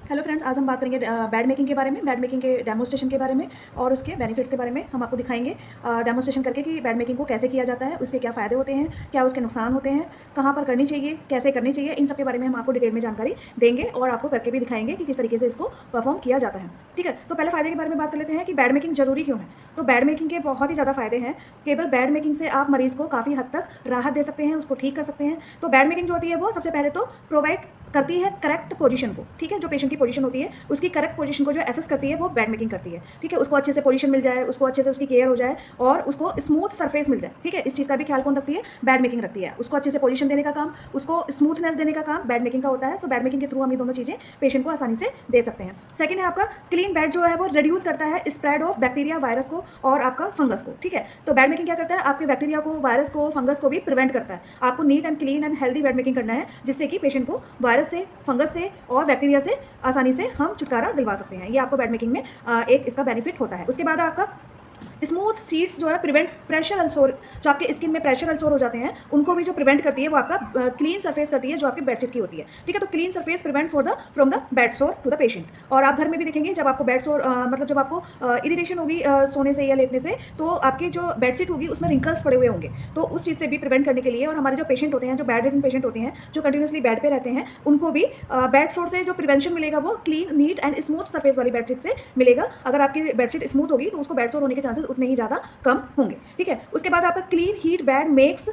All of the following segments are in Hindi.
हेलो फ्रेंड्स, आज हम बात करेंगे बेड मेकिंग के बारे में, बेड मेकिंग के डेमोस्ट्रेशन के बारे में और उसके बेनिफिट्स के बारे में हम आपको दिखाएंगे डेमोस्ट्रेशन करके कि बेड मेकिंग को कैसे किया जाता है, उसके क्या फ़ायदे होते हैं, क्या उसके नुकसान होते हैं, कहाँ पर करनी चाहिए, कैसे करनी चाहिए, इन सब के बारे में हम आपको डिटेल में जानकारी देंगे और आपको करके भी दिखाएंगे कि किस तरीके से इसको परफॉर्म किया जाता है। ठीक है, तो पहले फ़ायदे के बारे में बात कर लेते हैं कि बेड मेकिंग जरूरी क्यों है। तो बेड मेकिंग के बहुत ही ज़्यादा फ़ायदे हैं। केवल बेड मेकिंग से आप मरीज़ को काफ़ी हद तक राहत दे सकते हैं, उसको ठीक कर सकते हैं। तो बेड मेकिंग जो होती है वो सबसे पहले तो प्रोवाइड करती है करेक्ट पोजीशन को। ठीक है, जो पेशेंट की पोजीशन होती है उसकी करेक्ट पोजीशन को जो एसेस करती है वो बेड मेकिंग करती है। ठीक है, उसको अच्छे से पोजीशन मिल जाए, उसको अच्छे से उसकी केयर हो जाए और उसको स्मूथ सरफेस मिल जाए। ठीक है, इस चीज़ का भी ख्याल कौन रखती है? बेड मेकिंग रखती है। उसको अच्छे से पोजीशन देने का काम, उसको स्मूथनेस देने का काम बेड मेकिंग का होता है। तो बेड मेकिंग के थ्रू हम ये दोनों चीज़ें पेशेंट को आसानी से दे सकते हैं। सेकंड है आपका क्लीन बेड जो है वो रिड्यूस करता है स्प्रेड ऑफ बैक्टीरिया, वायरस को और आपका फंगस को। ठीक है, तो बेड मेकिंग क्या करता है? आपके बैक्टीरिया को, वायरस को, फंगस को भी प्रिवेंट करता है। आपको neat and clean and healthy bed making करना है जिससे कि पेशेंट को वायरस से, फंगस से और बैक्टीरिया से आसानी से हम छुटकारा दिलवा सकते हैं। ये आपको बेड मेकिंग में एक इसका बेनिफिट होता है। उसके बाद आपका स्मूथ सीट्स जो है प्रिवेंट प्रेशर अल्सोर, जो आपके स्किन में प्रेशर अल्सोर हो जाते हैं उनको भी जो प्रिवेंट करती है वो आपका क्लीन सरफेस करती है जो आपकी बेडशीट की होती है। ठीक है, तो clean surface prevent from the bed sore to the patient. और आप घर में भी देखेंगे जब आपको बेड सोर मतलब जब आपको इरिटेशन होगी सोने से या लेटने से, तो आपकी जो बेडशीट होगी उसमें रिंकल्स पड़े हुए होंगे। तो उस चीज़ से भी प्रिवेंट करने के लिए, और हमारे जो पेशेंट होते हैं, जो बेड रिडन पेशेंट होते हैं, जो कंटिन्यूसली बेड पे रहते हैं, उनको भी बेड सोर से जो प्रिवेंशन मिलेगा वो clean, neat and smooth surface वाली बेडशीट से मिलेगा। अगर आपकी बेडशीट स्मूथ होगी तो उसको बेड सोर होने के चांसेस उतने ही ज़्यादा कम होंगे। ठीक है, उसके बाद आपका clean heat bed makes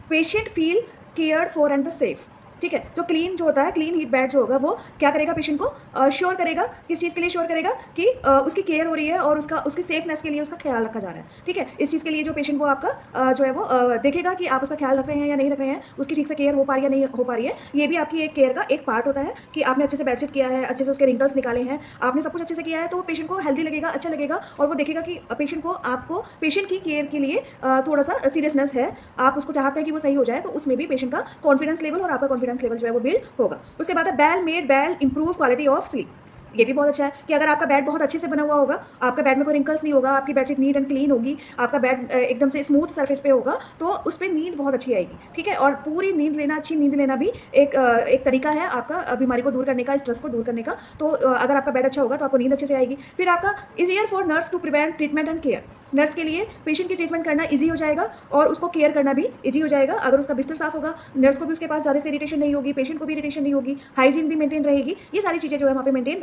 patient feel cared for and the safe. ठीक है, तो क्लीन जो होता है, क्लीन हीट बेड जो होगा वो क्या करेगा? पेशेंट को श्योर करेगा, किस चीज़ के लिए श्योर करेगा? कि उसकी केयर हो रही है और उसकी सेफनेस के लिए उसका ख्याल रखा जा रहा है। ठीक है, इस चीज़ के लिए जो पेशेंट को आपका जो है वो देखेगा कि आप उसका ख्याल रख रहे हैं या नहीं रख रहे हैं, उसकी ठीक से केयर हो पा रही है नहीं हो पा रही है। ये भी आपकी एक केयर का एक पार्ट होता है कि आपने अच्छे से बेडशीट किया है, अच्छे से उसके रिंकल्स निकाले हैं, आपने सब कुछ अच्छे से किया है, तो वो पेशेंट को हेल्दी लगेगा, अच्छा लगेगा और वो देखेगा कि पेशेंट को, आपको पेशेंट की केयर के लिए थोड़ा सा सीरियसनेस है, आप उसको चाहते हैं कि वो सही हो जाए। तो उसमें भी पेशेंट का कॉन्फिडेंस लेवल और आपका कॉन्फिडेंस लेवल जो है वो बिल्ड होगा। उसके बाद है well made bed improve quality of sleep. ये भी बहुत अच्छा है कि अगर आपका बेड बहुत अच्छे से बना हुआ होगा, आपका बेड में कोई रिंकल्स नहीं होगा, आपकी बेडशीट नीट एंड क्लीन होगी, आपका बेड एकदम से स्मूथ सरफेस पे होगा, तो उस पर नींद बहुत अच्छी आएगी। ठीक है, और पूरी नींद लेना, अच्छी नींद लेना भी एक तरीका है आपका बीमारी को दूर करने का, स्ट्रेस को दूर करने का। तो अगर आपका बेड अच्छा होगा तो आपको नींद अच्छे से आएगी। फिर आपका easier for nurse to prevent treatment and care. Nurse के लिए पेशेंट की ट्रीटमेंट करना ईजी हो जाएगा और उसको केयर करना भी ईजी हो जाएगा। अगर उसका बिस्तर साफ होगा, नर्स को भी उसके पास ज़्यादा से इरिटेशन नहीं होगी, पेशेंट को भी इरिटेशन नहीं होगी, हाइजीन भी मेंटेन रहेगी। ये सारी चीज़ें जो है वहाँ पे मेंटेन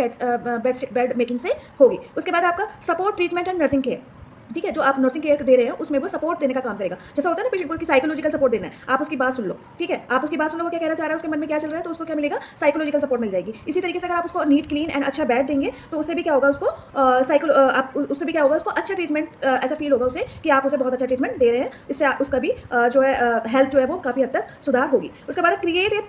बेड मेकिंग से होगी। उसके बाद आपका support treatment and nursing care. ठीक है, जो आप नर्सिंग केयर दे रहे हैं उसमें वो सपोर्ट देने का काम करेगा। जैसा होता है ना पेशेंट को कि साइकोलॉजिकल सपोर्ट देना है, आप उसकी बात सुन लो। ठीक है, आप उसकी बात सुन लो, वो क्या कहना चाह रहा है, उसके मन में क्या चल रहा है, तो उसको क्या मिलेगा? साइकोलॉजिकल सपोर्ट मिल जाएगी। इसी तरीके से अगर आप उसको नीट क्लीन एंड अच्छा बेड देंगे तो उससे भी क्या होगा? उसको उससे भी क्या होगा? उसको अच्छा ट्रीटमेंट ऐसा फील होगा उसे कि आप उसे बहुत अच्छा ट्रीटमेंट दे रहे हैं। इससे उसका भी जो है हेल्थ जो है वो काफ़ी हद तक सुधार होगी। उसके बाद क्रिएट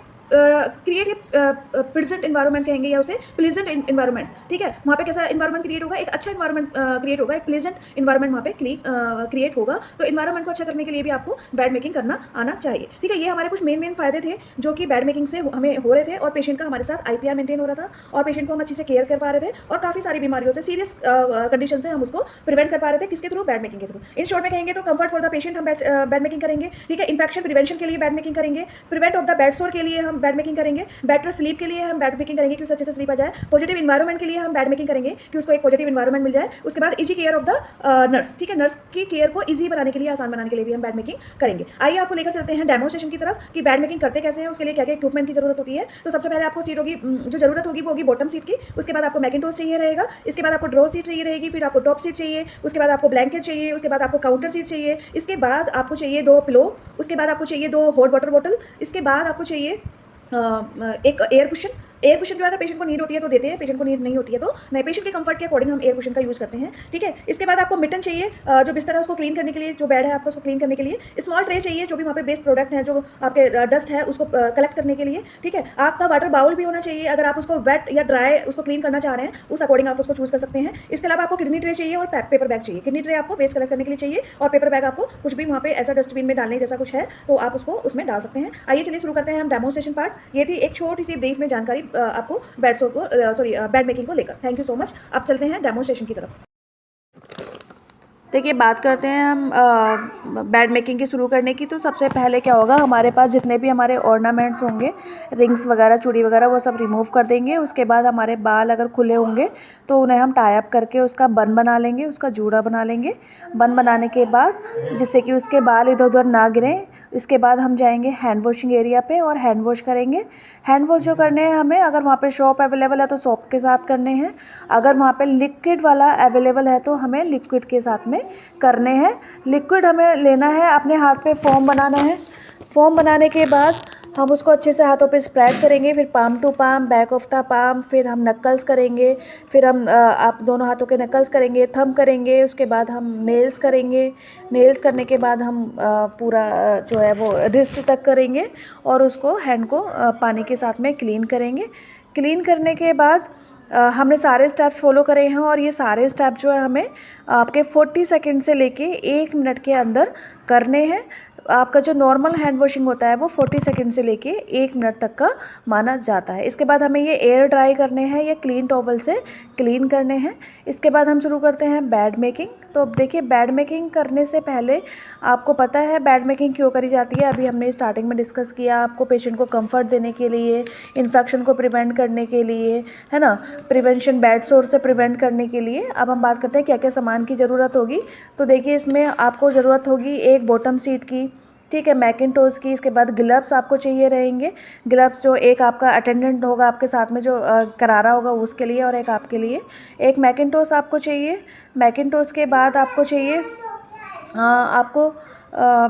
प्रेजेंट इन्वायरमेंट कहेंगे या उसे प्लेजेंट इन्वायरमेंट। ठीक है, वहाँ पे कैसा इन्वायरमेंट क्रिएट होगा? एक अच्छा इन्वायरमेंट क्रिएट होगा, एक प्लेजेंट इन्वायरमेंट वहाँ पे क्रिएट होगा। तो इन्वायरमेंट को अच्छा करने के लिए भी आपको बेड मेकिंग करना आना चाहिए। ठीक है, ये हमारे कुछ मेन फायदे थे जो कि बेड मेकिंग से हमें हो रहे थे और पेशेंट का हमारे साथ IPR मेंटेन हो रहा था और पेशेंट को हम अच्छे से केयर कर पा रहे थे और काफ़ी सारी बीमारियों से, सीरियस कंडीशन से हम उसको प्रिवेंट कर पा रहे थे। किसके थ्रू? बेड मेकिंग के थ्रू। इन शॉर्ट में कहेंगे तो कंफर्ट फॉर द पेशेंट हम बेड मेकिंग करेंगे। ठीक है, इन्फेक्शन प्रिवेंशन के लिए बेड मेकिंग करेंगे, प्रिवेंट ऑफ द बेड सोर के लिए हम बेड मेकिंग करेंगे, बेटर स्लीप के लिए हम बेड मेकिंग करेंगे कि उसे अच्छे से स्लीप आ जाए, पॉजिटिव इन्वायरमेंट के लिए हम बेड मेकिंग करेंगे कि उसको एक पॉजिटिव इन्वायरमेंट मिल जाए। उसके बाद easy care of the nurse. ठीक है, नर्स की केयर को इजी बनाने के लिए, आसान बनाने के लिए भी हम बेड मेकिंग करेंगे। आइए आपको लेकर चलते हैं डेमोस्ट्रेशन की तरफ कि बेड मेकिंग करते कैसे हैं, उसके लिए क्या क्या इक्विपमेंट की जरूरत होती है। तो सबसे पहले आपको सीट होगी, जो जरूरत होगी वो होगी बॉटम सीट की। उसके बाद आपको मैकिंटोश चाहिए रहेगा, इसके बाद आपको ड्रॉ सीट चाहिए रहेगी, फिर आपको टॉप सीट चाहिए, उसके बाद आपको ब्लैंकेट चाहिए, उसके बाद आपको काउंटर सीट चाहिए, इसके बाद आपको चाहिए 2 पिलो, उसके बाद आपको चाहिए 2 हॉट वाटर बॉटल, इसके बाद आपको चाहिए एक एयर कुशन। एयर कुशन जो है अगर पेशेंट को नीड होती है तो देते हैं, पेशेंट को नीड नहीं होती है तो नहीं। पेशेंट के कंफर्ट के अकॉर्डिंग हम एयर कुशन का यूज़ करते हैं। ठीक है, इसके बाद आपको मिटन चाहिए, जो बिस्तर है उसको क्लीन करने के लिए, जो बेड है आपका उसको क्लीन करने के लिए। स्मॉल ट्रे चाहिए, जो भी वहाँ पे वेस्ट प्रोडक्ट है, जो आपके डस्ट है उसको कलेक्ट करने के लिए। ठीक है, आपका वाटर बाउल भी होना चाहिए, अगर आप उसको वेट या ड्राई उसको क्लीन करना चाह रहे हैं उस अकॉर्डिंग आप उसको चूज़ कर सकते हैं। इसके अलावा आपको किडनी ट्रे चाहिए और पेपर बैग चाहिए। किडनी ट्रे आपको वेस्ट कलेक्ट करने के लिए चाहिए और पेपर बैग आपको कुछ भी वहाँ पे ऐसा डस्टबिन में डालने जैसा कुछ है तो आप उसको उसमें डाल सकते हैं। आइए चलिए शुरू करते हैं हम डेमोस्ट्रेशन पार्ट। ये थी एक छोटी सी ब्रीफ में जानकारी आपको बेड मेकिंग को लेकर। Thank you so much. अब चलते हैं डेमोस्ट्रेशन की तरफ। देखिए बात करते हैं हम बेड मेकिंग की शुरू करने की। तो सबसे पहले क्या होगा, हमारे पास जितने भी हमारे ऑर्नामेंट्स होंगे, रिंग्स वगैरह, चूड़ी वगैरह, वो सब रिमूव कर देंगे। उसके बाद हमारे बाल अगर खुले होंगे तो उन्हें हम टाई अप करके उसका बन बना लेंगे, उसका जूड़ा बना लेंगे। बन बनाने के बाद जिससे कि उसके बाल इधर उधर ना गिरें, इसके बाद हम जाएंगे हैंड वॉशिंग एरिया पे और हैंड वॉश करेंगे। हैंड वॉश जो करने हैं हमें, अगर वहाँ पे सोप अवेलेबल है तो सोप के साथ करने हैं, अगर वहाँ पे लिक्विड वाला अवेलेबल है तो हमें लिक्विड के साथ में करने हैं। लिक्विड हमें लेना है, अपने हाथ पे फोम बनाना है। फोम बनाने के बाद हम उसको अच्छे से हाथों पे स्प्रेड करेंगे, फिर palm to palm, back of the palm, फिर हम नक्कल्स करेंगे, फिर हम आप दोनों हाथों के नक्कल्स करेंगे, थंब करेंगे, उसके बाद हम नेल्स करेंगे। नेल्स करने के बाद हम पूरा जो है वो रिस्ट तक करेंगे और उसको हैंड को पानी के साथ में क्लीन करेंगे। क्लीन करने के बाद हमने सारे स्टेप्स फॉलो करे हैं और ये सारे स्टेप जो है हमें आपके 40 सेकंड से लेके 1 मिनट के अंदर करने हैं। आपका जो नॉर्मल हैंड वॉशिंग होता है वो 40 सेकंड से लेके 1 मिनट तक का माना जाता है। इसके बाद हमें ये एयर ड्राई करने हैं, ये क्लीन टॉवल से क्लीन करने हैं। इसके बाद हम शुरू करते हैं बेड मेकिंग। तो अब देखिए, बेड मेकिंग करने से पहले आपको पता है बेड मेकिंग क्यों करी जाती है। अभी हमने स्टार्टिंग में डिस्कस किया, आपको पेशेंट को कंफर्ट देने के लिए, इन्फेक्शन को प्रिवेंट करने के लिए, है ना, प्रिवेंशन, बेड सोर से प्रिवेंट करने के लिए। अब हम बात करते हैं क्या क्या सामान की ज़रूरत होगी। तो देखिए, इसमें आपको ज़रूरत होगी एक बॉटम सीट की, ठीक है, मैकिनटोश की। इसके बाद ग्लव्स आपको चाहिए रहेंगे। ग्लव्स जो एक आपका अटेंडेंट होगा आपके साथ में जो करा रहा होगा उसके लिए, और एक आपके लिए। एक मैकिनटोश आपको चाहिए। मैकिनटोश के बाद आपको चाहिए आपको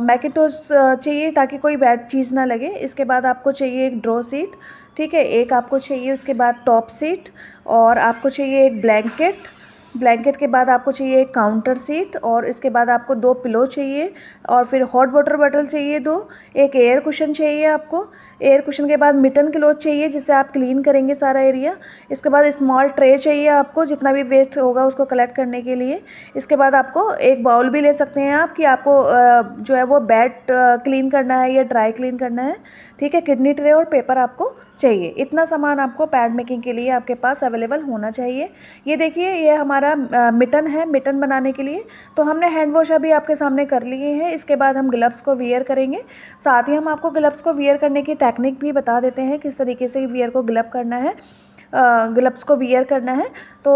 मैकिनटोश चाहिए ताकि कोई बैड चीज़ ना लगे। इसके बाद आपको चाहिए एक ड्रॉ सीट, ठीक है, एक आपको चाहिए उसके बाद टॉप सीट, और आपको चाहिए एक ब्लैंकेट। ब्लैंकेट के बाद आपको चाहिए एक काउंटर सीट, और इसके बाद आपको 2 पिलो चाहिए, और फिर हॉट वाटर बॉटल चाहिए 2, एक एयर कुशन चाहिए आपको। एयर कुशन के बाद मिटन क्लॉथ चाहिए जिससे आप क्लीन करेंगे सारा एरिया। इसके बाद स्मॉल ट्रे चाहिए आपको, जितना भी वेस्ट होगा उसको कलेक्ट करने के लिए। इसके बाद आपको एक बाउल भी ले सकते हैं आप, कि आपको जो है वो बेड क्लीन करना है या ड्राई क्लीन करना है, ठीक है। किडनी ट्रे और पेपर आपको चाहिए। इतना सामान आपको बेड मेकिंग के लिए आपके पास अवेलेबल होना चाहिए। ये देखिए, ये हमारा मिटन है, मिटन बनाने के लिए। तो हमने हैंड वॉश अभी आपके सामने कर लिए हैं। इसके बाद हम ग्लव्स को वियर करेंगे। साथ ही हम आपको ग्लव्स को वियर करने की टेक्निक भी बता देते हैं, किस तरीके से वियर को ग्लव करना है, ग्लव्स को वियर करना है। तो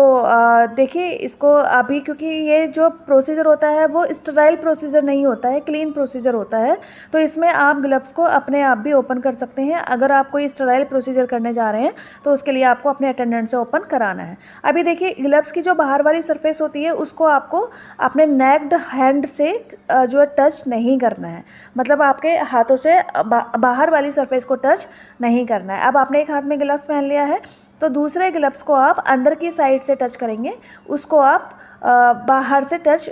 देखिए, इसको अभी, क्योंकि ये जो प्रोसीजर होता है वो स्टेराइल प्रोसीजर नहीं होता है, क्लीन प्रोसीजर होता है। तो इसमें आप ग्लव्स को अपने आप भी ओपन कर सकते हैं। अगर आप कोई स्टेराइल प्रोसीजर करने जा रहे हैं तो उसके लिए आपको अपने अटेंडेंट से ओपन कराना है। अभी देखिए, ग्लव्स की जो बाहर वाली सरफेस होती है उसको आपको अपने नेक्ड हैंड से जो है टच नहीं करना है। मतलब आपके हाथों से बाहर वाली सरफेस को टच नहीं करना है। अब आपने एक हाथ में ग्लव्स पहन लिया है तो दूसरे ग्लव्स को आप अंदर की साइड से टच करेंगे, उसको आप बाहर से टच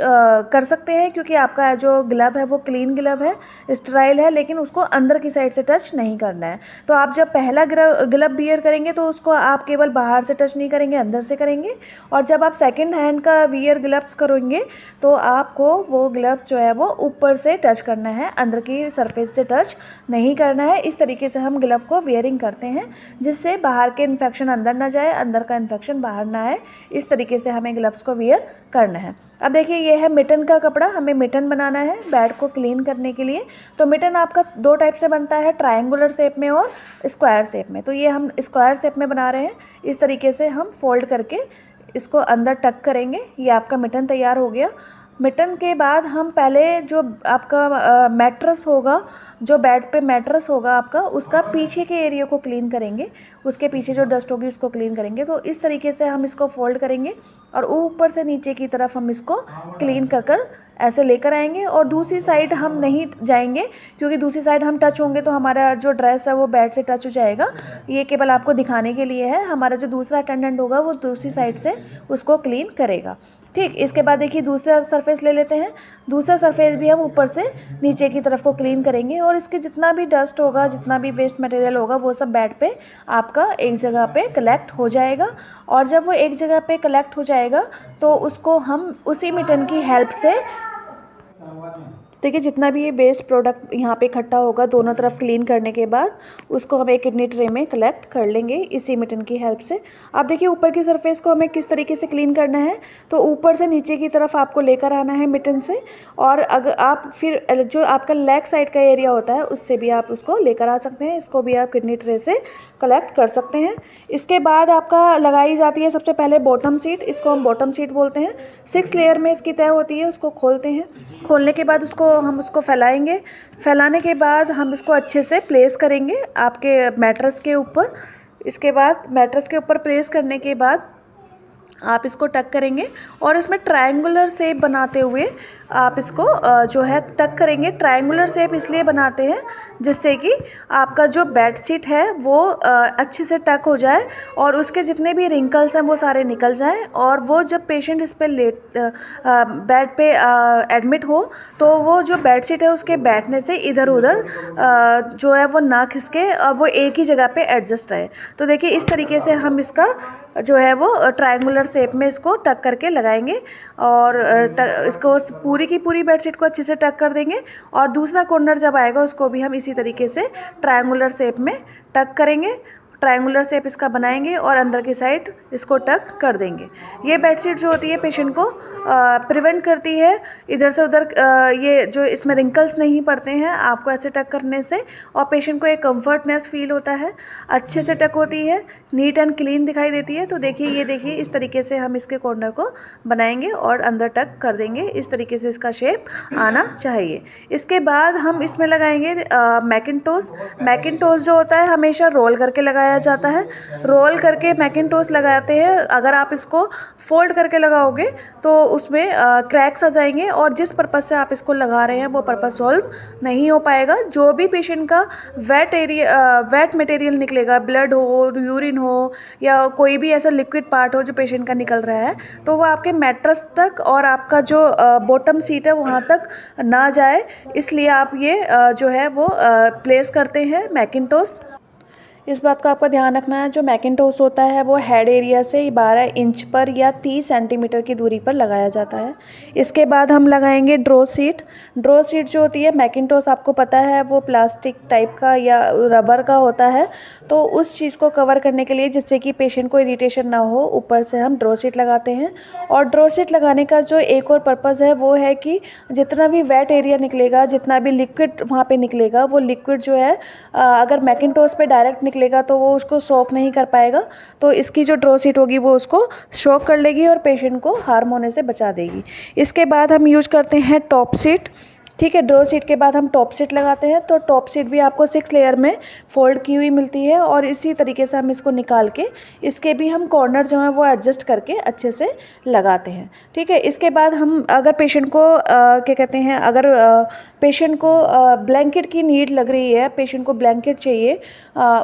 कर सकते हैं, क्योंकि आपका जो ग्लव है वो क्लीन ग्लव है, स्टेराइल है, लेकिन उसको अंदर की साइड से टच नहीं करना है। तो आप जब पहला ग्लव वियर करेंगे तो उसको आप केवल बाहर से टच नहीं करेंगे, अंदर से करेंगे। और जब आप सेकंड हैंड का वियर ग्लव्स करेंगे तो आपको वो ग्लव जो है वो ऊपर से टच करना है, अंदर की सरफेस से टच नहीं करना है। इस तरीके से हम ग्लव को वियरिंग करते हैं, जिससे बाहर के इन्फेक्शन अंदर ना जाए, अंदर का इन्फेक्शन बाहर ना आए। इस तरीके से हमें ग्लव्स को वियर करना है। अब देखिए, ये है मिटन का कपड़ा। हमें मिटन बनाना है बेड को क्लीन करने के लिए। तो मिटन आपका 2 टाइप से बनता है, ट्रायंगुलर शेप में और स्क्वायर शेप में। तो ये हम स्क्वायर शेप में बना रहे हैं। इस तरीके से हम फोल्ड करके इसको अंदर टक करेंगे। ये आपका मिटन तैयार हो गया। मिटन के बाद हम पहले जो आपका मैट्रेस होगा, जो बेड पे मैट्रेस होगा आपका, उसका पीछे के एरिया को क्लीन करेंगे। उसके पीछे जो डस्ट होगी उसको क्लीन करेंगे। तो इस तरीके से हम इसको फोल्ड करेंगे और ऊपर से नीचे की तरफ हम इसको क्लीन कर ऐसे लेकर आएंगे। और दूसरी साइड हम नहीं जाएंगे, क्योंकि दूसरी साइड हम टच होंगे तो हमारा जो ड्रेस है वो बेड से टच हो जाएगा। ये केवल आपको दिखाने के लिए है। हमारा जो दूसरा अटेंडेंट होगा वो दूसरी साइड से उसको क्लीन करेगा, ठीक। इसके बाद देखिए, दूसरा सरफेस ले लेते हैं। दूसरा सरफेस भी हम ऊपर से नीचे की तरफ को क्लीन करेंगे, और इसके जितना भी डस्ट होगा, जितना भी वेस्ट मटेरियल होगा, वो सब बेड पे आपका एक जगह पे कलेक्ट हो जाएगा। और जब वो एक जगह पे कलेक्ट हो जाएगा तो उसको हम उसी मिटन की हेल्प से देखिए जितना भी ये वेस्ट प्रोडक्ट यहाँ पे इकट्ठा होगा दोनों तरफ क्लीन करने के बाद उसको हम एक किडनी ट्रे में कलेक्ट कर लेंगे इसी मिटन की हेल्प से। आप देखिए ऊपर की सरफेस को हमें किस तरीके से क्लीन करना है, तो ऊपर से नीचे की तरफ आपको लेकर आना है मिटन से, और अगर आप फिर जो आपका लेग साइड का एरिया होता है उससे भी आप उसको लेकर आ सकते हैं, इसको भी आप किडनी ट्रे से कलेक्ट कर सकते हैं। इसके बाद आपका लगाई जाती है सबसे पहले बॉटम सीट, इसको हम बॉटम सीट बोलते हैं। 6 लेयर में इसकी तय होती है, उसको खोलते हैं। खोलने के बाद हम उसको फैलाएंगे। फैलाने के बाद हम इसको अच्छे से प्लेस करेंगे आपके मैट्रेस के ऊपर। इसके बाद मैट्रेस के ऊपर प्लेस करने के बाद आप इसको टक करेंगे और इसमें ट्रायंगुलर शेप बनाते हुए आप इसको जो है टक करेंगे। ट्रायंगुलर शेप इसलिए बनाते हैं जिससे कि आपका जो बेड शीट है वो अच्छे से टक हो जाए और उसके जितने भी रिंकल्स हैं वो सारे निकल जाएं, और वो जब पेशेंट इस पर बेड पे एडमिट हो तो वो जो बेड शीट है उसके बैठने से इधर उधर जो है वो ना खिसके और वो एक ही जगह पे एडजस्ट रहे। तो देखिए इस तरीके से हम इसका जो है वो ट्रायंगुलर शेप में इसको टक करके लगाएंगे और इसको पूरी की पूरी बेडशीट को अच्छे से टक कर देंगे, और दूसरा कॉर्नर जब आएगा उसको भी हम इसी तरीके से ट्रायंगुलर शेप में टक करेंगे। ट्रायंगुलर शेप इसका बनाएंगे और अंदर की साइड इसको टक कर देंगे। ये बेडशीट जो होती है पेशेंट को प्रिवेंट करती है इधर से उधर, ये जो इसमें रिंकल्स नहीं पड़ते हैं आपको ऐसे टक करने से, और पेशेंट को एक कंफर्टनेस फील होता है, अच्छे से टक होती है, नीट एंड क्लीन दिखाई देती है। तो देखिए ये देखिए इस तरीके से हम इसके कॉर्नर को बनाएंगे और अंदर टक कर देंगे, इस तरीके से इसका शेप आना चाहिए। इसके बाद हम इसमें लगाएंगे मैकिन्टोस। मैकिन्टोस जो होता है हमेशा रोल करके लगाया जाता है, रोल करके मैकिन्टोस लगाते हैं। अगर आप इसको फोल्ड करके लगाओगे तो उसमें क्रैक्स आ जाएंगे और जिस पर्पज़ से आप इसको लगा रहे हैं वो पर्पज़ सॉल्व नहीं हो पाएगा। जो भी पेशेंट का वेट मटेरियल निकलेगा, ब्लड हो, यूरिन हो या कोई भी ऐसा लिक्विड पार्ट हो जो पेशेंट का निकल रहा है, तो वो आपके मैट्रेस तक और आपका जो बॉटम सीट है वहाँ तक ना जाए, इसलिए आप ये जो है वो प्लेस करते हैं मैकिन्टोस। इस बात का आपका ध्यान रखना है, जो मैकिन्टोस होता है वो हेड एरिया से 12 इंच पर या 30 सेंटीमीटर की दूरी पर लगाया जाता है। इसके बाद हम लगाएंगे ड्रॉ सीट। ड्रॉ सीट जो होती है मैकिन्टोस आपको पता है वो प्लास्टिक टाइप का या रबर का होता है, तो उस चीज़ को कवर करने के लिए जिससे कि पेशेंट को इरिटेशन ना हो ऊपर से हम ड्रॉ सीट लगाते हैं। और ड्रॉ सीट लगाने का जो एक और पर्पज़ है वो है कि जितना भी वेट एरिया निकलेगा, जितना भी लिक्विड वहाँ पे निकलेगा, वो लिक्विड जो है अगर मैकिन्टोस पे डायरेक्ट निकलेगा तो वो उसको सोक नहीं कर पाएगा, तो इसकी जो ड्रॉ सीट होगी वो उसको सोक कर लेगी और पेशेंट को हार्म होने से बचा देगी। इसके बाद हम यूज करते हैं टॉप सीट। ठीक है, ड्रॉ सीट के बाद हम टॉप सीट लगाते हैं, तो टॉप सीट भी आपको 6 लेयर में फोल्ड की हुई मिलती है और इसी तरीके से हम इसको निकाल के इसके भी हम कॉर्नर जो है वो एडजस्ट करके अच्छे से लगाते हैं। ठीक है, इसके बाद हम अगर पेशेंट को क्या कहते हैं, अगर पेशेंट को ब्लैंकेट की नीड लग रही है, पेशेंट को ब्लैंकेट चाहिए,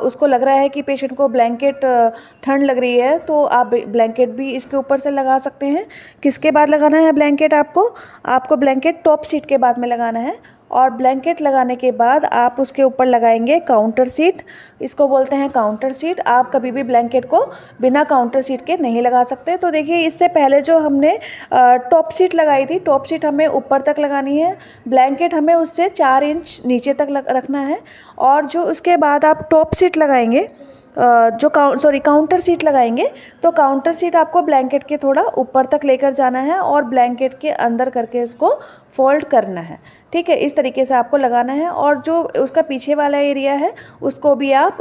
उसको लग रहा है कि पेशेंट को ब्लैंकेट ठंड लग रही है, तो आप ब्लैंकेट भी इसके ऊपर से लगा सकते हैं। किसके बाद लगाना है ब्लैंकेट आपको ब्लैंकेट टॉप सीट के बाद में लगाना है, और ब्लैंकेट लगाने के बाद आप उसके ऊपर लगाएंगे काउंटर सीट। इसको बोलते हैं काउंटर सीट। आप कभी भी ब्लैंकेट को बिना काउंटर सीट के नहीं लगा सकते। तो देखिए इससे पहले जो हमने टॉप सीट लगाई थी, टॉप सीट हमें ऊपर तक लगानी है, ब्लैंकेट हमें उससे 4 इंच नीचे तक रखना है, और जो उसके बाद आप टॉप सीट लगाएंगे काउंटर सीट लगाएंगे, तो काउंटर सीट आपको ब्लैंकेट के थोड़ा ऊपर तक लेकर जाना है और ब्लैंकेट के अंदर करके इसको फोल्ड करना है। ठीक है, इस तरीके से आपको लगाना है, और जो उसका पीछे वाला एरिया है उसको भी आप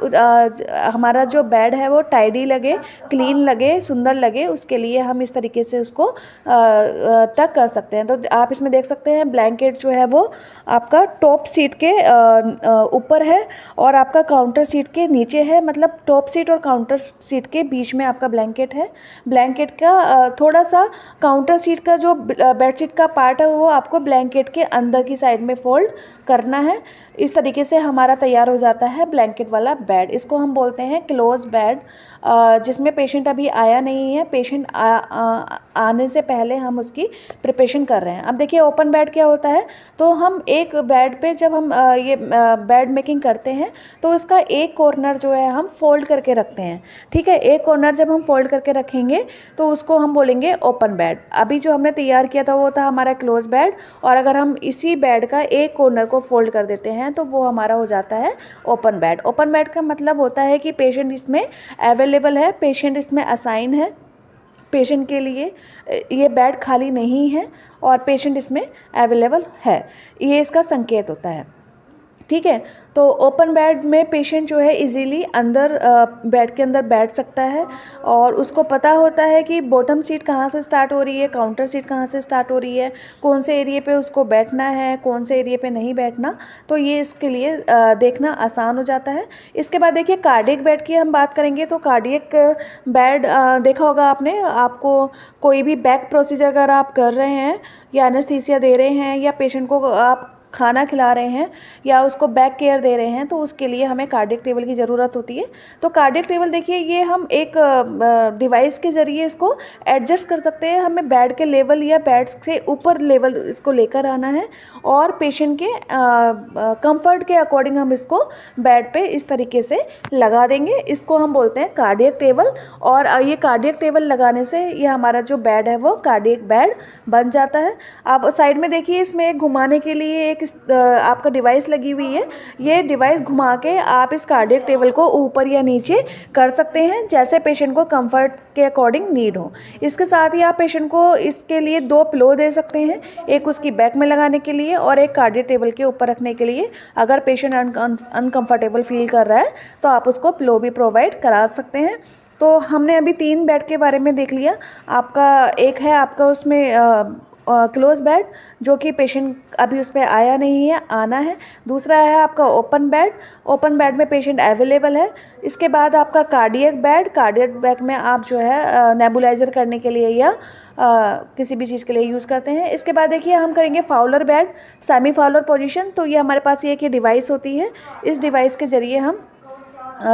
हमारा जो बेड है वो टाइडी लगे, क्लीन लगे, सुंदर लगे, उसके लिए हम इस तरीके से उसको टक कर सकते हैं। तो आप इसमें देख सकते हैं ब्लैंकेट जो है वो आपका टॉप सीट के ऊपर है और आपका काउंटर सीट के नीचे है, मतलब टॉप सीट और काउंटर सीट के बीच में आपका ब्लैंकेट है। ब्लैंकेट का थोड़ा सा काउंटर सीट का जो बेडशीट का पार्ट है वो आपको ब्लैंकेट के अंदर की साइड में फोल्ड करना है। इस तरीके से हमारा तैयार हो जाता है ब्लैंकेट वाला बेड। इसको हम बोलते हैं क्लोज बेड, जिसमें पेशेंट अभी आया नहीं है, पेशेंट आने से पहले हम उसकी प्रिपरेशन कर रहे हैं। अब देखिए ओपन बेड क्या होता है, तो हम एक बेड पे जब हम ये बेड मेकिंग करते हैं तो इसका एक कॉर्नर जो है हम फोल्ड करके रखते हैं। ठीक है, एक कॉर्नर जब हम फोल्ड करके रखेंगे तो उसको हम बोलेंगे ओपन बेड। अभी जो हमने तैयार किया था वो था हमारा क्लोज बेड, और अगर हम इसी बेड का एक कॉर्नर को फोल्ड कर देते हैं तो वो हमारा हो जाता है ओपन बेड। ओपन बेड का मतलब होता है कि पेशेंट इसमें अवेलेबल है, पेशेंट इसमें असाइन है, पेशेंट के लिए ये बेड खाली नहीं है और पेशेंट इसमें अवेलेबल है, ये इसका संकेत होता है। ठीक है, तो ओपन बेड में पेशेंट जो है इजीली अंदर बेड के अंदर बैठ सकता है, और उसको पता होता है कि बॉटम सीट कहाँ से स्टार्ट हो रही है, काउंटर सीट कहाँ से स्टार्ट हो रही है, कौन से एरिया पे उसको बैठना है, कौन से एरिया पे नहीं बैठना, तो ये इसके लिए देखना आसान हो जाता है। इसके बाद देखिए कार्डियक बेड की हम बात करेंगे, तो कार्डियक बेड देखा होगा आपने, आपको कोई भी बैक प्रोसीजर अगर आप कर रहे हैं या एनेस्थीसिया दे रहे हैं या पेशेंट को आप खाना खिला रहे हैं या उसको बैक केयर दे रहे हैं, तो उसके लिए हमें कार्डियक टेबल की ज़रूरत होती है। तो कार्डियक टेबल देखिए, ये हम एक डिवाइस के ज़रिए इसको एडजस्ट कर सकते हैं। हमें बेड के लेवल या बेड से ऊपर लेवल इसको लेकर आना है, और पेशेंट के कंफर्ट के अकॉर्डिंग हम इसको बेड पे इस तरीके से लगा देंगे। इसको हम बोलते हैं कार्डियक टेबल, और ये कार्डियक टेबल लगाने से ये हमारा जो बेड है वो कार्डियक बेड बन जाता है। आप साइड में देखिए, इसमें एक घुमाने के लिए एक आपका डिवाइस लगी हुई है। ये डिवाइस घुमा के आप इस कार्डियक टेबल को ऊपर या नीचे कर सकते हैं, जैसे पेशेंट को कंफर्ट के अकॉर्डिंग नीड हो। इसके साथ ही आप पेशेंट को इसके लिए 2 पिलो दे सकते हैं, एक उसकी बैक में लगाने के लिए और एक कार्डियक टेबल के ऊपर रखने के लिए। अगर पेशेंट अनकंफर्टेबल फील कर रहा है तो आप उसको पिलो भी प्रोवाइड करा सकते हैं। तो हमने अभी 3 बेड के बारे में देख लिया। आपका एक है आपका उसमें क्लोज बेड, जो कि पेशेंट अभी उस पर आया नहीं है, आना है। दूसरा है आपका ओपन बेड, ओपन बेड में पेशेंट अवेलेबल है। इसके बाद आपका कार्डियक बेड, कार्डियक बेड में आप जो है नेबुलाइजर करने के लिए या किसी भी चीज़ के लिए यूज़ करते हैं। इसके बाद देखिए हम करेंगे Fowler bed, semi Fowler position. तो ये हमारे पास ये एक डिवाइस होती है, इस डिवाइस के ज़रिए हम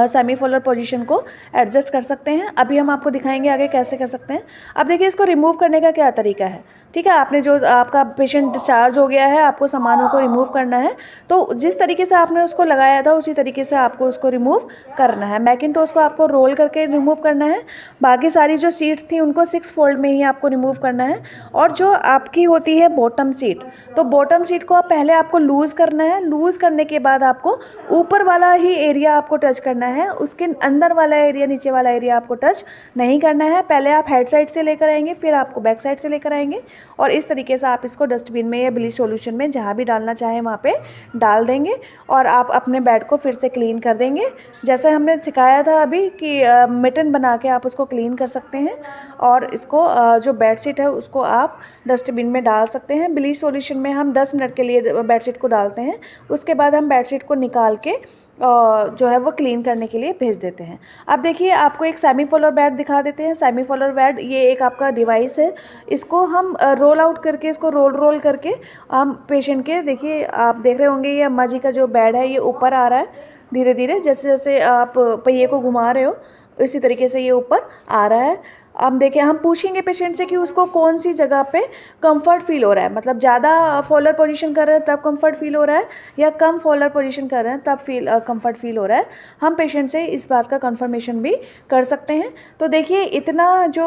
सेमी फोलर पोजीशन को एडजस्ट कर सकते हैं। अभी हम आपको दिखाएंगे आगे कैसे कर सकते हैं। अब देखिए इसको रिमूव करने का क्या तरीका है। ठीक है, आपने जो आपका पेशेंट डिस्चार्ज हो गया है, आपको सामानों को रिमूव करना है, तो जिस तरीके से आपने उसको लगाया था उसी तरीके से आपको उसको रिमूव करना है। मैकिंटोश को आपको रोल करके रिमूव करना है। बाकी सारी जो सीट्स थी उनको 6 फोल्ड में ही आपको रिमूव करना है। और जो आपकी होती है बॉटम सीट, तो बॉटम सीट को आप पहले आपको लूज़ करना है। लूज़ करने के बाद आपको ऊपर वाला ही एरिया आपको टच करना है, उसके अंदर वाला एरिया, नीचे वाला एरिया आपको टच नहीं करना है। पहले आप हेड साइड से लेकर आएंगे, फिर आपको बैक साइड से लेकर आएंगे, और इस तरीके से आप इसको डस्टबिन में या ब्लीच सॉल्यूशन में जहाँ भी डालना चाहें वहाँ पे डाल देंगे, और आप अपने बेड को फिर से क्लीन कर देंगे। जैसे हमने सिखाया था अभी कि मिटन बना के आप उसको क्लीन कर सकते हैं, और इसको जो बेडशीट है उसको आप डस्टबिन में डाल सकते हैं। ब्लीच सॉल्यूशन में हम 10 मिनट के लिए बेडशीट को डालते हैं, उसके बाद हम बेडशीट को निकाल के जो है वो क्लीन करने के लिए भेज देते हैं। अब देखिए आपको एक सेमी फोलर बेड दिखा देते हैं। सेमी फोलर बेड ये एक आपका डिवाइस है, इसको हम रोल आउट करके, इसको रोल करके हम पेशेंट के, देखिए आप देख रहे होंगे ये अम्मा जी का जो बेड है ये ऊपर आ रहा है धीरे धीरे, जैसे जैसे आप पहिए को घुमा रहे हो इसी तरीके से ये ऊपर आ रहा है। हम देखिए, हम पूछेंगे पेशेंट से कि उसको कौन सी जगह पे कंफर्ट फील हो रहा है, मतलब ज़्यादा फोलर पोजीशन कर रहे हैं तब कंफर्ट फील हो रहा है, या कम फोलर पोजीशन कर रहे हैं तब कंफर्ट फील हो रहा है। हम पेशेंट से इस बात का कंफर्मेशन भी कर सकते हैं। तो देखिए इतना जो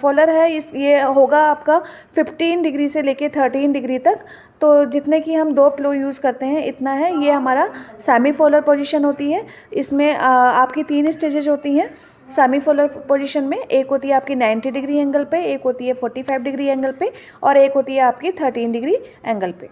फोलर है ये होगा आपका 15 डिग्री से लेके 13 डिग्री तक। तो जितने की हम 2 पिलो यूज़ करते हैं इतना है। ये हमारा सेमी फोलर पोजीशन होती है। इसमें आपकी 3 स्टेजेज होती हैं। सेमी फोलर पोजीशन में एक होती है आपकी 90 डिग्री एंगल पे, एक होती है 45 डिग्री एंगल पे, और एक होती है आपकी 13 डिग्री एंगल पे।